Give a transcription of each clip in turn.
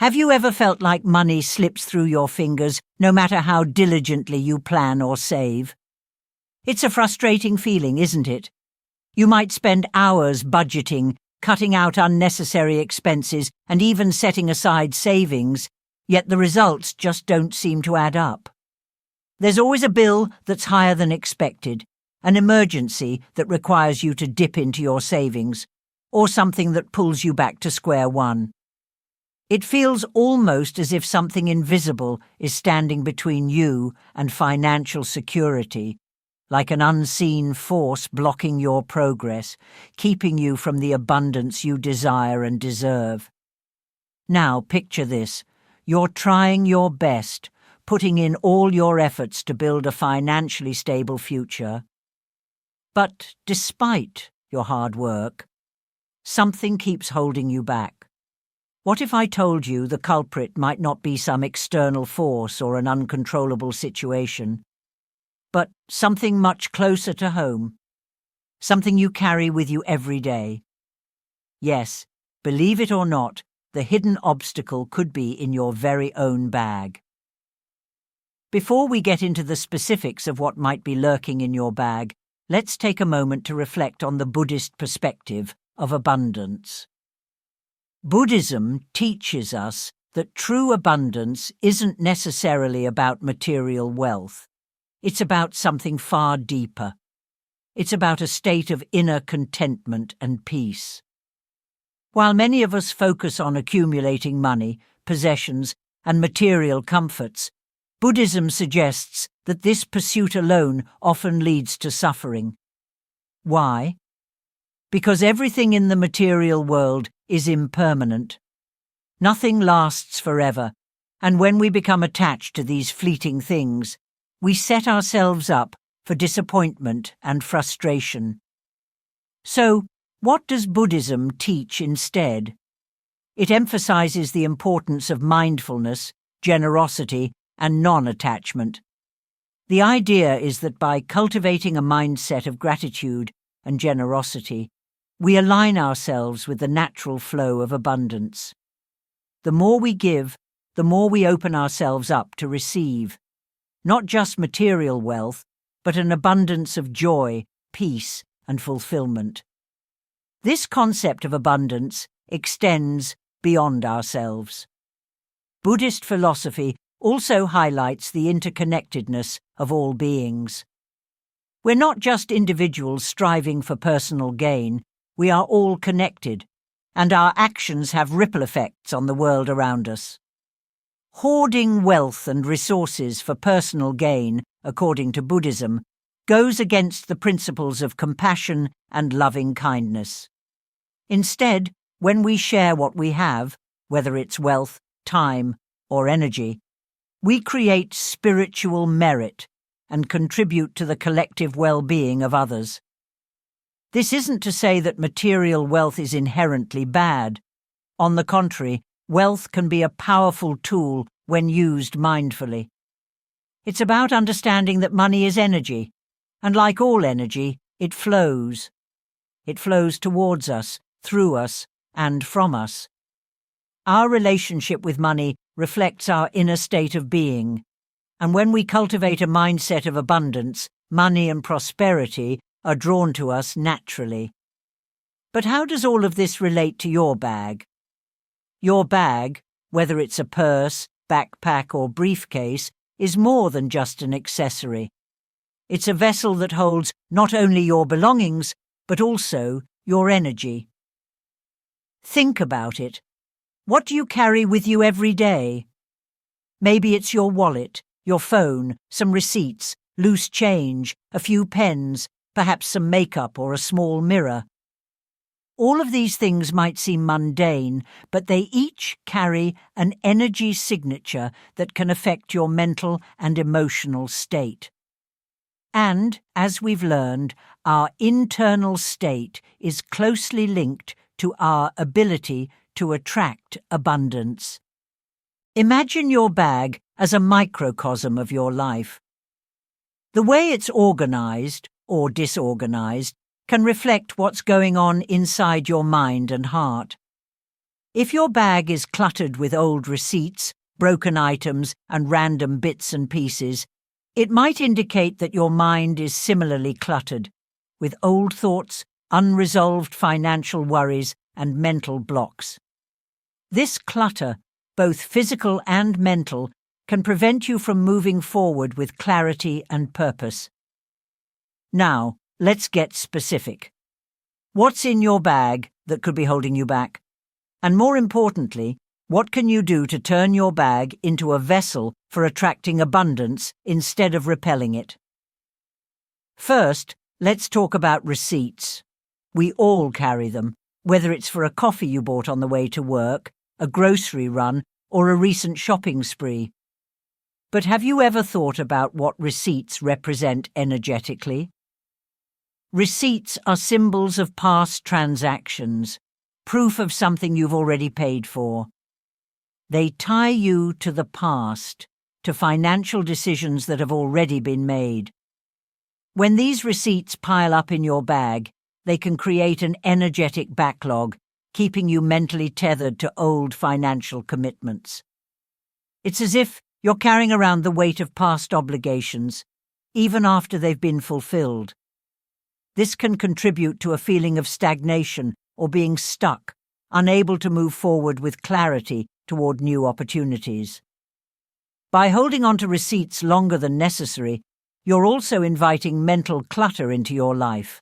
Have you ever felt like money slips through your fingers no matter how diligently you plan or save? It's a frustrating feeling, isn't it? You might spend hours budgeting, cutting out unnecessary expenses, and even setting aside savings, yet the results just don't seem to add up. There's always a bill that's higher than expected, an emergency that requires you to dip into your savings, or something that pulls you back to square one. It feels almost as if something invisible is standing between you and financial security, like an unseen force blocking your progress, keeping you from the abundance you desire and deserve. Now picture this. You're trying your best, putting in all your efforts to build a financially stable future. But despite your hard work, something keeps holding you back. What if I told you the culprit might not be some external force or an uncontrollable situation, but something much closer to home, something you carry with you every day? Yes, believe it or not, the hidden obstacle could be in your very own bag. Before we get into the specifics of what might be lurking in your bag, let's take a moment to reflect on the Buddhist perspective of abundance. Buddhism teaches us that true abundance isn't necessarily about material wealth. It's about something far deeper. It's about a state of inner contentment and peace. While many of us focus on accumulating money, possessions, and material comforts, Buddhism suggests that this pursuit alone often leads to suffering. Why? Because everything in the material world is impermanent. Nothing lasts forever, and when we become attached to these fleeting things, we set ourselves up for disappointment and frustration. So, what does Buddhism teach instead? It emphasizes the importance of mindfulness, generosity, and non-attachment. The idea is that by cultivating a mindset of gratitude and generosity, we align ourselves with the natural flow of abundance. The more we give, the more we open ourselves up to receive, not just material wealth, but an abundance of joy, peace, and fulfillment. This concept of abundance extends beyond ourselves. Buddhist philosophy also highlights the interconnectedness of all beings. We're not just individuals striving for personal gain, we are all connected, and our actions have ripple effects on the world around us. Hoarding wealth and resources for personal gain, according to Buddhism, goes against the principles of compassion and loving kindness. Instead, when we share what we have, whether it's wealth, time, or energy, we create spiritual merit and contribute to the collective well-being of others. This isn't to say that material wealth is inherently bad. On the contrary, wealth can be a powerful tool when used mindfully. It's about understanding that money is energy, and like all energy, it flows. It flows towards us, through us, and from us. Our relationship with money reflects our inner state of being, and when we cultivate a mindset of abundance, money and prosperity are drawn to us naturally. But how does all of this relate to your bag? Your bag, whether it's a purse, backpack, or briefcase, is more than just an accessory. It's a vessel that holds not only your belongings, but also your energy. Think about it. What do you carry with you every day? Maybe it's your wallet, your phone, some receipts, loose change, a few pens, perhaps some makeup or a small mirror. All of these things might seem mundane, but they each carry an energy signature that can affect your mental and emotional state. And, as we've learned, our internal state is closely linked to our ability to attract abundance. Imagine your bag as a microcosm of your life. The way it's organized, or disorganized, can reflect what's going on inside your mind and heart. If your bag is cluttered with old receipts, broken items, and random bits and pieces, it might indicate that your mind is similarly cluttered, with old thoughts, unresolved financial worries, and mental blocks. This clutter, both physical and mental, can prevent you from moving forward with clarity and purpose. Now, let's get specific. What's in your bag that could be holding you back? And more importantly, what can you do to turn your bag into a vessel for attracting abundance instead of repelling it? First, let's talk about receipts. We all carry them, whether it's for a coffee you bought on the way to work, a grocery run, or a recent shopping spree. But have you ever thought about what receipts represent energetically? Receipts are symbols of past transactions, proof of something you've already paid for. They tie you to the past, to financial decisions that have already been made. When these receipts pile up in your bag, they can create an energetic backlog, keeping you mentally tethered to old financial commitments. It's as if you're carrying around the weight of past obligations, even after they've been fulfilled. This can contribute to a feeling of stagnation or being stuck, unable to move forward with clarity toward new opportunities. By holding on to receipts longer than necessary, you're also inviting mental clutter into your life.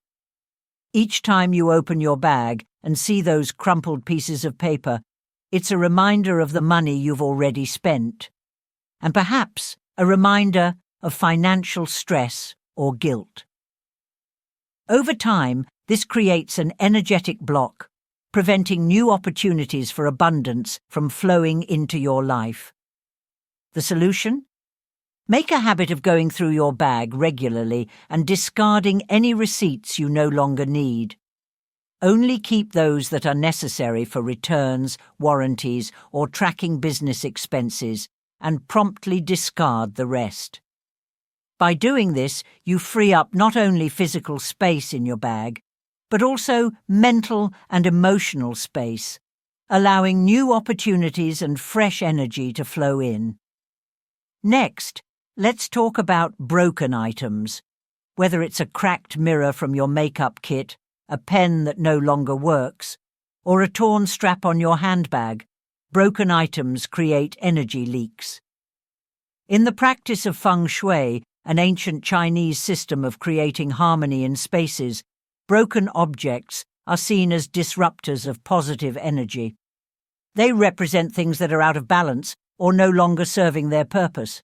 Each time you open your bag and see those crumpled pieces of paper, it's a reminder of the money you've already spent, and perhaps a reminder of financial stress or guilt. Over time, this creates an energetic block, preventing new opportunities for abundance from flowing into your life. The solution? Make a habit of going through your bag regularly and discarding any receipts you no longer need. Only keep those that are necessary for returns, warranties, or tracking business expenses, and promptly discard the rest. By doing this, you free up not only physical space in your bag, but also mental and emotional space, allowing new opportunities and fresh energy to flow in. Next, let's talk about broken items. Whether it's a cracked mirror from your makeup kit, a pen that no longer works, or a torn strap on your handbag, broken items create energy leaks. In the practice of feng shui, an ancient Chinese system of creating harmony in spaces, broken objects are seen as disruptors of positive energy. They represent things that are out of balance or no longer serving their purpose.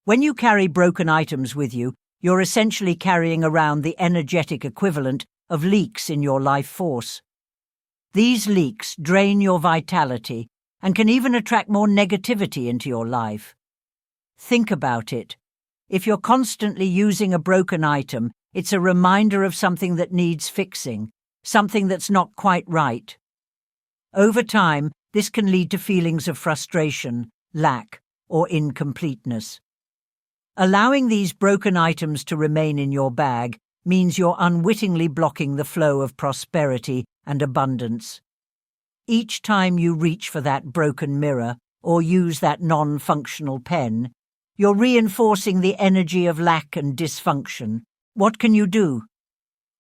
When you carry broken items with you, you're essentially carrying around the energetic equivalent of leaks in your life force. These leaks drain your vitality and can even attract more negativity into your life. Think about it. If you're constantly using a broken item, it's a reminder of something that needs fixing, something that's not quite right. Over time, this can lead to feelings of frustration, lack, or incompleteness. Allowing these broken items to remain in your bag means you're unwittingly blocking the flow of prosperity and abundance. Each time you reach for that broken mirror or use that non-functional pen, you're reinforcing the energy of lack and dysfunction. What can you do?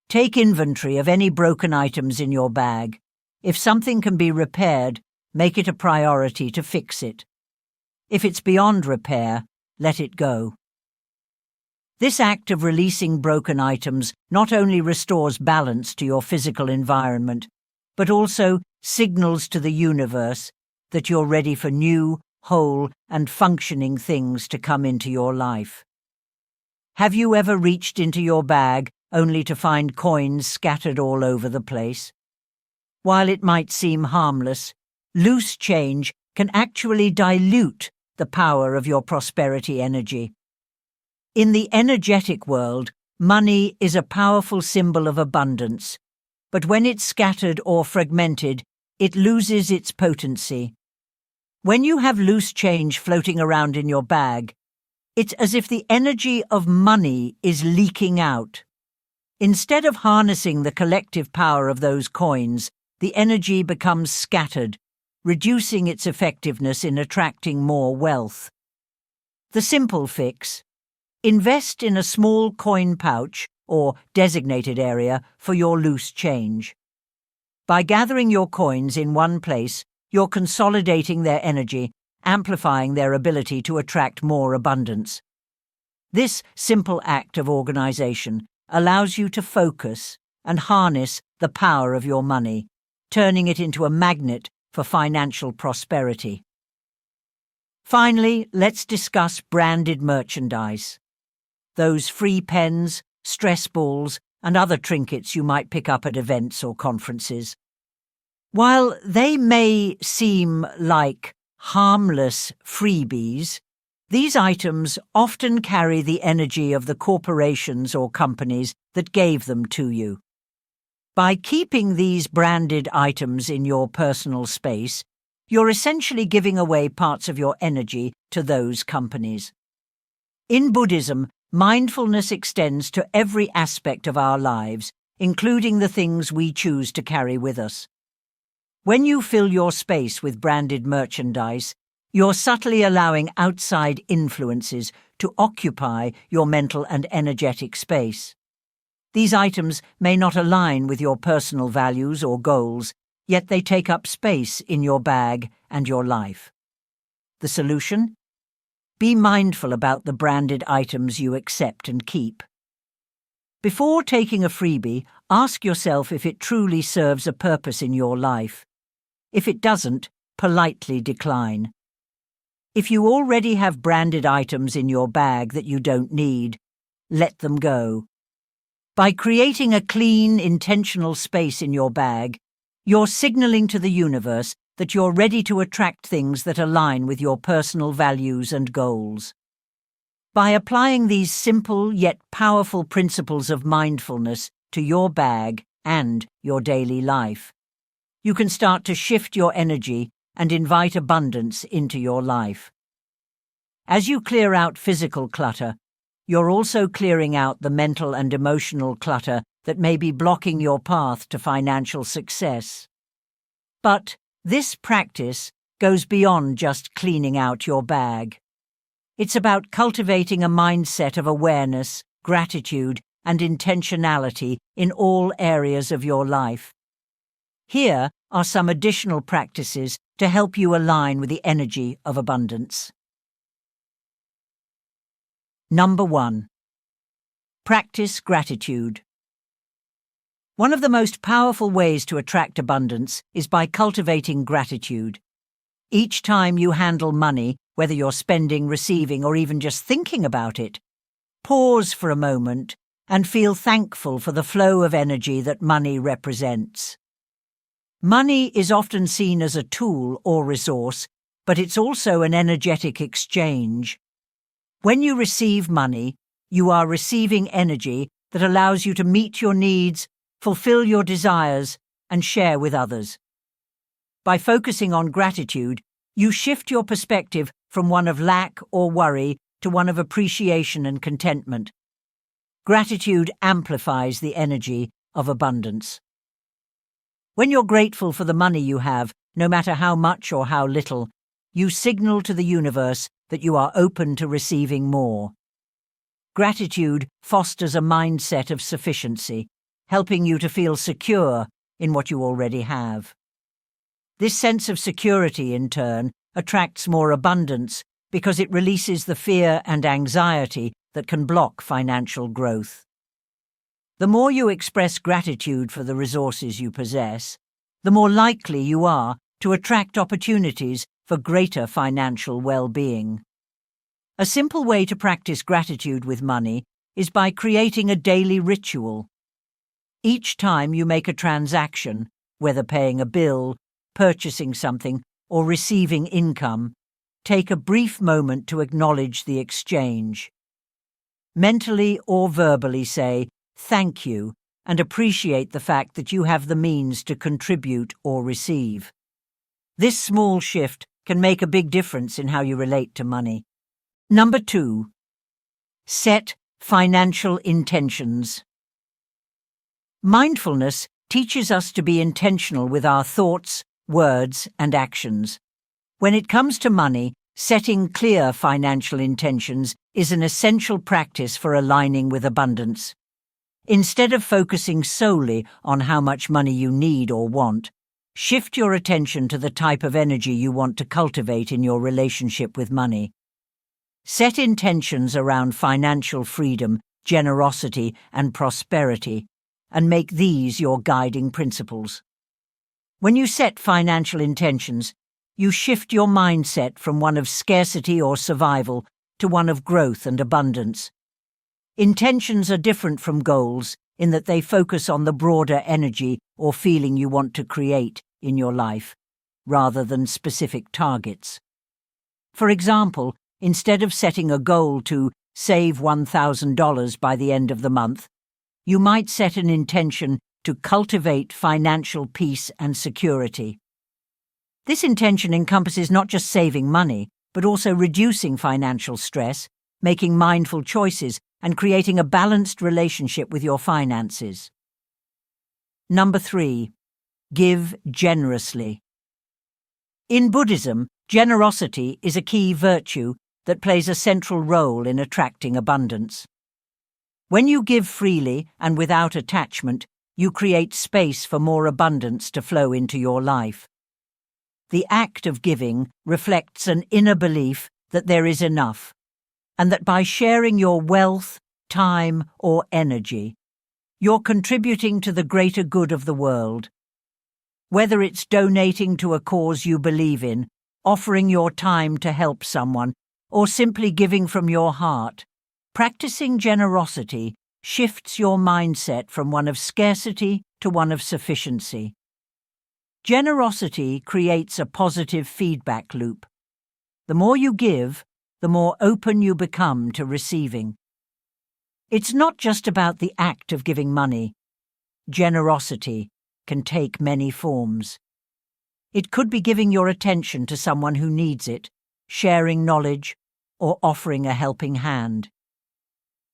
Take inventory of any broken items in your bag. If something can be repaired, make it a priority to fix it. If it's beyond repair, let it go. This act of releasing broken items not only restores balance to your physical environment, but also signals to the universe that you're ready for new, whole, and functioning things to come into your life. Have you ever reached into your bag only to find coins scattered all over the place? While it might seem harmless, loose change can actually dilute the power of your prosperity energy. In the energetic world, money is a powerful symbol of abundance, but when it's scattered or fragmented, it loses its potency. When you have loose change floating around in your bag, it's as if the energy of money is leaking out. Instead of harnessing the collective power of those coins, the energy becomes scattered, reducing its effectiveness in attracting more wealth. The simple fix: invest in a small coin pouch or designated area for your loose change. By gathering your coins in one place, you're consolidating their energy, amplifying their ability to attract more abundance. This simple act of organization allows you to focus and harness the power of your money, turning it into a magnet for financial prosperity. Finally, let's discuss branded merchandise. Those free pens, stress balls, and other trinkets you might pick up at events or conferences. While they may seem like harmless freebies, these items often carry the energy of the corporations or companies that gave them to you. By keeping these branded items in your personal space, you're essentially giving away parts of your energy to those companies. In Buddhism, mindfulness extends to every aspect of our lives, including the things we choose to carry with us. When you fill your space with branded merchandise, you're subtly allowing outside influences to occupy your mental and energetic space. These items may not align with your personal values or goals, yet they take up space in your bag and your life. The solution? Be mindful about the branded items you accept and keep. Before taking a freebie, ask yourself if it truly serves a purpose in your life. If it doesn't, politely decline. If you already have branded items in your bag that you don't need, let them go. By creating a clean, intentional space in your bag, you're signaling to the universe that you're ready to attract things that align with your personal values and goals. By applying these simple yet powerful principles of mindfulness to your bag and your daily life, you can start to shift your energy and invite abundance into your life. As you clear out physical clutter, you're also clearing out the mental and emotional clutter that may be blocking your path to financial success. But this practice goes beyond just cleaning out your bag. It's about cultivating a mindset of awareness, gratitude, and intentionality in all areas of your life. Here are some additional practices to help you align with the energy of abundance. Number 1. Practice gratitude. One of the most powerful ways to attract abundance is by cultivating gratitude. Each time you handle money, whether you're spending, receiving, or even just thinking about it, pause for a moment and feel thankful for the flow of energy that money represents. Money is often seen as a tool or resource, but it's also an energetic exchange. When you receive money, you are receiving energy that allows you to meet your needs, fulfill your desires, and share with others. By focusing on gratitude, you shift your perspective from one of lack or worry to one of appreciation and contentment. Gratitude amplifies the energy of abundance. When you're grateful for the money you have, no matter how much or how little, you signal to the universe that you are open to receiving more. Gratitude fosters a mindset of sufficiency, helping you to feel secure in what you already have. This sense of security, in turn, attracts more abundance because it releases the fear and anxiety that can block financial growth. The more you express gratitude for the resources you possess, the more likely you are to attract opportunities for greater financial well-being. A simple way to practice gratitude with money is by creating a daily ritual. Each time you make a transaction, whether paying a bill, purchasing something, or receiving income, take a brief moment to acknowledge the exchange. Mentally or verbally say, "Thank you," and appreciate the fact that you have the means to contribute or receive. This small shift can make a big difference in how you relate to money. Number 2. Set financial intentions. Mindfulness teaches us to be intentional with our thoughts, words, and actions. When it comes to money, setting clear financial intentions is an essential practice for aligning with abundance. Instead of focusing solely on how much money you need or want, shift your attention to the type of energy you want to cultivate in your relationship with money. Set intentions around financial freedom, generosity, and prosperity, and make these your guiding principles. When you set financial intentions, you shift your mindset from one of scarcity or survival to one of growth and abundance. Intentions are different from goals in that they focus on the broader energy or feeling you want to create in your life, rather than specific targets. For example, instead of setting a goal to save $1,000 by the end of the month, you might set an intention to cultivate financial peace and security. This intention encompasses not just saving money, but also reducing financial stress, making mindful choices, and creating a balanced relationship with your finances. Number 3. Give generously. In Buddhism, generosity is a key virtue that plays a central role in attracting abundance. When you give freely and without attachment, you create space for more abundance to flow into your life. The act of giving reflects an inner belief that there is enough, and that by sharing your wealth, time, or energy, you're contributing to the greater good of the world. Whether it's donating to a cause you believe in, offering your time to help someone, or simply giving from your heart, practicing generosity shifts your mindset from one of scarcity to one of sufficiency. Generosity creates a positive feedback loop. The more you give, the more open you become to receiving. It's not just about the act of giving money. Generosity can take many forms. It could be giving your attention to someone who needs it, sharing knowledge, or offering a helping hand.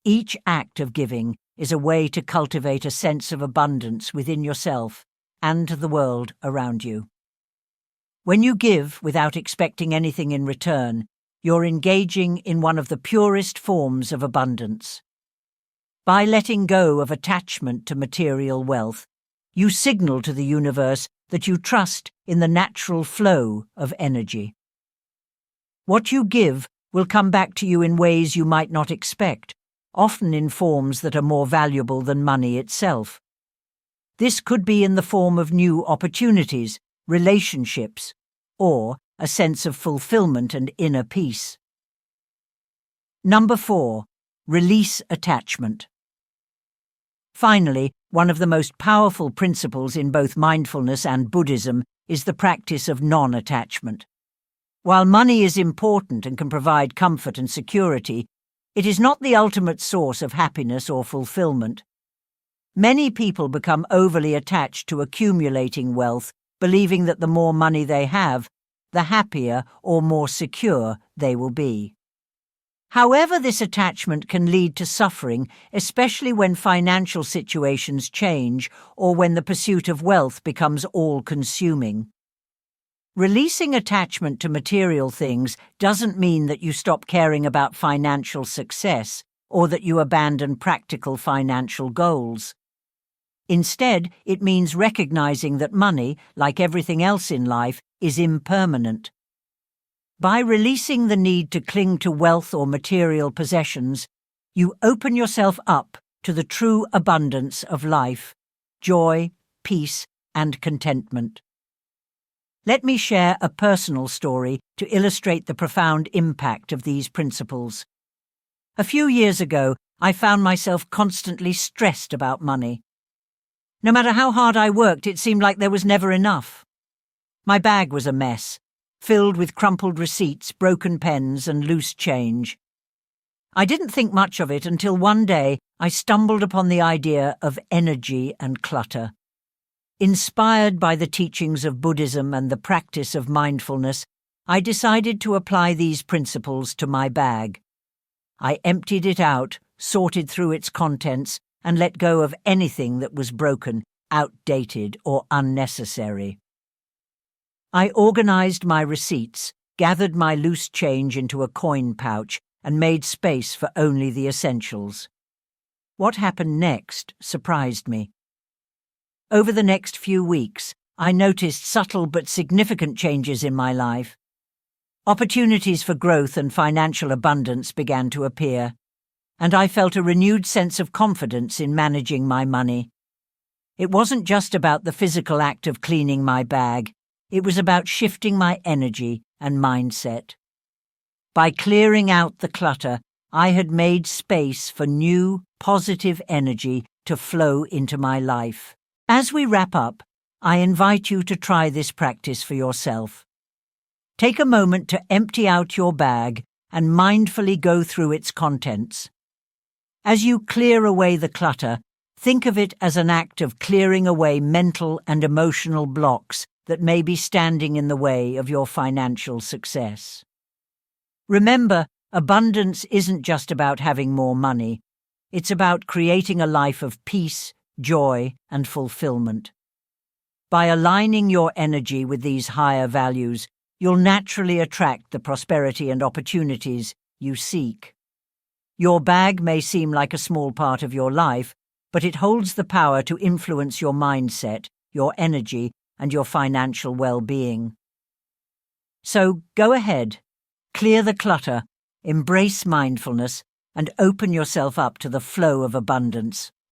Each act of giving is a way to cultivate a sense of abundance within yourself and the world around you. When you give without expecting anything in return, you're engaging in one of the purest forms of abundance. By letting go of attachment to material wealth, you signal to the universe that you trust in the natural flow of energy. What you give will come back to you in ways you might not expect, often in forms that are more valuable than money itself. This could be in the form of new opportunities, relationships, or a sense of fulfillment and inner peace. Number 4. Release attachment. Finally, one of the most powerful principles in both mindfulness and Buddhism is the practice of non-attachment. While money is important and can provide comfort and security, it is not the ultimate source of happiness or fulfillment. Many people become overly attached to accumulating wealth, believing that the more money they have, the happier or more secure they will be. However, this attachment can lead to suffering, especially when financial situations change or when the pursuit of wealth becomes all-consuming. Releasing attachment to material things doesn't mean that you stop caring about financial success or that you abandon practical financial goals. Instead, it means recognizing that money, like everything else in life, is impermanent. By releasing the need to cling to wealth or material possessions, you open yourself up to the true abundance of life, joy, peace, and contentment. Let me share a personal story to illustrate the profound impact of these principles. A few years ago, I found myself constantly stressed about money. No matter how hard I worked, it seemed like there was never enough. My bag was a mess, filled with crumpled receipts, broken pens, and loose change. I didn't think much of it until one day I stumbled upon the idea of energy and clutter. Inspired by the teachings of Buddhism and the practice of mindfulness, I decided to apply these principles to my bag. I emptied it out, sorted through its contents, and let go of anything that was broken, outdated, or unnecessary. I organized my receipts, gathered my loose change into a coin pouch, and made space for only the essentials. What happened next surprised me. Over the next few weeks, I noticed subtle but significant changes in my life. Opportunities for growth and financial abundance began to appear, and I felt a renewed sense of confidence in managing my money. It wasn't just about the physical act of cleaning my bag, it was about shifting my energy and mindset. By clearing out the clutter, I had made space for new, positive energy to flow into my life. As we wrap up, I invite you to try this practice for yourself. Take a moment to empty out your bag and mindfully go through its contents. As you clear away the clutter, think of it as an act of clearing away mental and emotional blocks that may be standing in the way of your financial success. Remember, abundance isn't just about having more money. It's about creating a life of peace, joy, and fulfillment. By aligning your energy with these higher values, you'll naturally attract the prosperity and opportunities you seek. Your bag may seem like a small part of your life, but it holds the power to influence your mindset, your energy, and your financial well-being. So go ahead, clear the clutter, embrace mindfulness, and open yourself up to the flow of abundance.